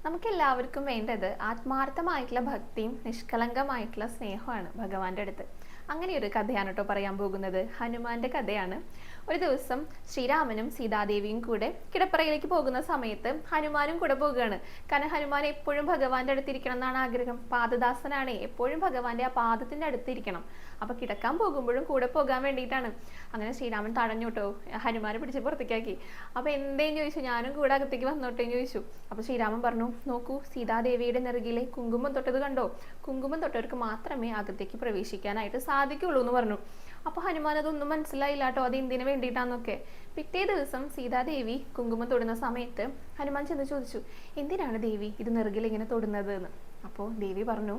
നമുക്കെല്ലാവർക്കും വേണ്ടത് ആത്മാർത്ഥമായിട്ടുള്ള ഭക്തിയും നിഷ്കളങ്കമായിട്ടുള്ള സ്നേഹമാണ് ഭഗവാന്റെ അടുത്ത്. അങ്ങനെ ഒരു കഥയാണ് കേട്ടോ പറയാൻ പോകുന്നത്. ഹനുമാന്റെ കഥയാണ്. ഒരു ദിവസം ശ്രീരാമനും സീതാദേവിയും കൂടെ കിടപ്പറയിലേക്ക് പോകുന്ന സമയത്ത് ഹനുമാനും കൂടെ പോകുകയാണ്. കാരണം ഹനുമാൻ എപ്പോഴും ഭഗവാന്റെ അടുത്തിരിക്കണം എന്നാണ് ആഗ്രഹം. പാദദാസനാണ്, എപ്പോഴും ഭഗവാന്റെ ആ പാദത്തിന്റെ അടുത്തിരിക്കണം. അപ്പൊ കിടക്കാൻ പോകുമ്പോഴും കൂടെ പോകാൻ വേണ്ടിയിട്ടാണ്. അങ്ങനെ ശ്രീരാമൻ തടഞ്ഞു കേട്ടോ, ഹനുമാനെ പിടിച്ച് പുറത്തേക്കാക്കി. അപ്പൊ എന്തേന്ന് ചോദിച്ചു, ഞാനും കൂടെ അകത്തേക്ക് വന്നോട്ടേന്ന് ചോദിച്ചു. അപ്പൊ ശ്രീരാമൻ പറഞ്ഞു, നോക്കൂ, സീതാദേവിയുടെ നെറുകിലെ കുങ്കുമം തൊട്ടത് കണ്ടോ? കുങ്കുമം തൊട്ടവർക്ക് മാത്രമേ അകത്തേക്ക് പ്രവേശിക്കാനായിട്ട് സാധിക്കുള്ളൂ എന്ന് പറഞ്ഞു. അപ്പൊ ഹനുമാൻ അതൊന്നും മനസ്സിലായില്ല കേട്ടോ, അത് എന്തിനു വേണ്ടിയിട്ടാന്നൊക്കെ. പിറ്റേ ദിവസം സീതാദേവി കുങ്കുമം തൊടുന്ന സമയത്ത് ഹനുമാൻ ചെന്ന് ചോദിച്ചു, എന്തിനാണ് ദേവി ഇത് നെറുകിൽ ഇങ്ങനെ തൊടുന്നത് എന്ന്. അപ്പോൾ ദേവി പറഞ്ഞു,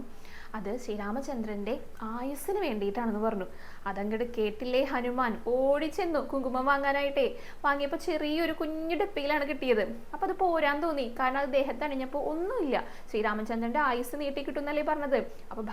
അത് ശ്രീരാമചന്ദ്രന്റെ ആയുസ്സിന് വേണ്ടിയിട്ടാണെന്ന് പറഞ്ഞു. അതങ്ങട് കേട്ടില്ലേ ഹനുമാൻ ഓടിച്ചെന്നു കുങ്കുമം വാങ്ങാനായിട്ടേ. വാങ്ങിയപ്പോൾ ചെറിയൊരു കുഞ്ഞു ഡപ്പിയിലാണ് കിട്ടിയത്. അപ്പൊ അത് പോരാൻ തോന്നി, കാരണം അത് ദേഹത്ത് അണിഞ്ഞപ്പോൾ ഒന്നുമില്ല. ശ്രീരാമചന്ദ്രന്റെ ആയുസ് നീട്ടി കിട്ടുന്നല്ലേ പറഞ്ഞത്. അപ്പൊ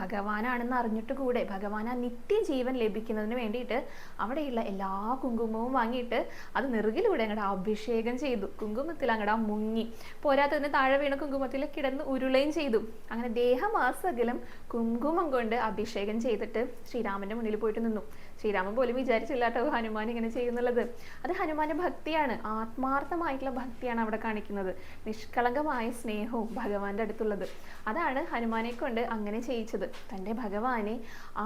ഭഗവാനാണെന്ന് അറിഞ്ഞിട്ട് കൂടെ ഭഗവാൻ ആ നിത്യജീവൻ ലഭിക്കുന്നതിന് വേണ്ടിയിട്ട് അവിടെയുള്ള എല്ലാ കുങ്കുമവും വാങ്ങിയിട്ട് അത് നെറുകിലൂടെ അങ്ങടെ അഭിഷേകം ചെയ്തു. കുങ്കുമത്തിൽ അങ്ങടെ മുങ്ങി. പോരാത്തതിന് താഴെ വീണ കുങ്കുമത്തിൽ കിടന്ന് ഉരുളയും ചെയ്തു. അങ്ങനെ ദേഹമാസകലം കുങ്കുമം കൊണ്ട് അഭിഷേകം ചെയ്തിട്ട് ശ്രീരാമന്റെ മുന്നിൽ പോയിട്ട് നിന്നു. ശ്രീരാമൻ പോലും വിചാരിച്ചില്ല കേട്ടോ ഹനുമാൻ ഇങ്ങനെ ചെയ്യുന്നുള്ളത്. അത് ഹനുമാന്റെ ഭക്തിയാണ്, ആത്മാർത്ഥമായിട്ടുള്ള ഭക്തിയാണ് അവിടെ കാണിക്കുന്നത്. നിഷ്കളങ്കമായ സ്നേഹവും ഭഗവാന്റെ അടുത്തുള്ളത്. അതാണ് ഹനുമാനെ കൊണ്ട് അങ്ങനെ ചെയ്യിച്ചത്. തൻ്റെ ഭഗവാനെ ആ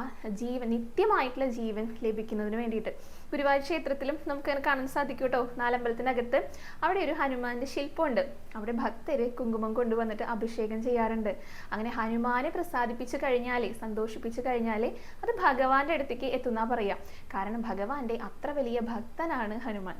നിത്യമായിട്ടുള്ള ജീവൻ ലഭിക്കുന്നതിന് വേണ്ടിയിട്ട്. ഗുരുവായൂർ ക്ഷേത്രത്തിലും നമുക്ക് കാണാൻ സാധിക്കും കേട്ടോ, നാലമ്പലത്തിനകത്ത് അവിടെ ഒരു ഹനുമാന്റെ ശില്പമുണ്ട്. അവിടെ ഭക്തര് കുങ്കുമം കൊണ്ടുവന്നിട്ട് അഭിഷേകം ചെയ്യാറുണ്ട്. അങ്ങനെ ഹനുമാനെ പ്രസാദിപ്പിച്ചു കഴിഞ്ഞാലേ, സന്തോഷിപ്പിച്ചു കഴിഞ്ഞാലേ അത് ഭഗവാന്റെ അടുത്തേക്ക് എത്തുന്ന പറയാം. കാരണം ഭഗവാന്റെ അത്ര വലിയ ഭക്തനാണ് ഹനുമാൻ.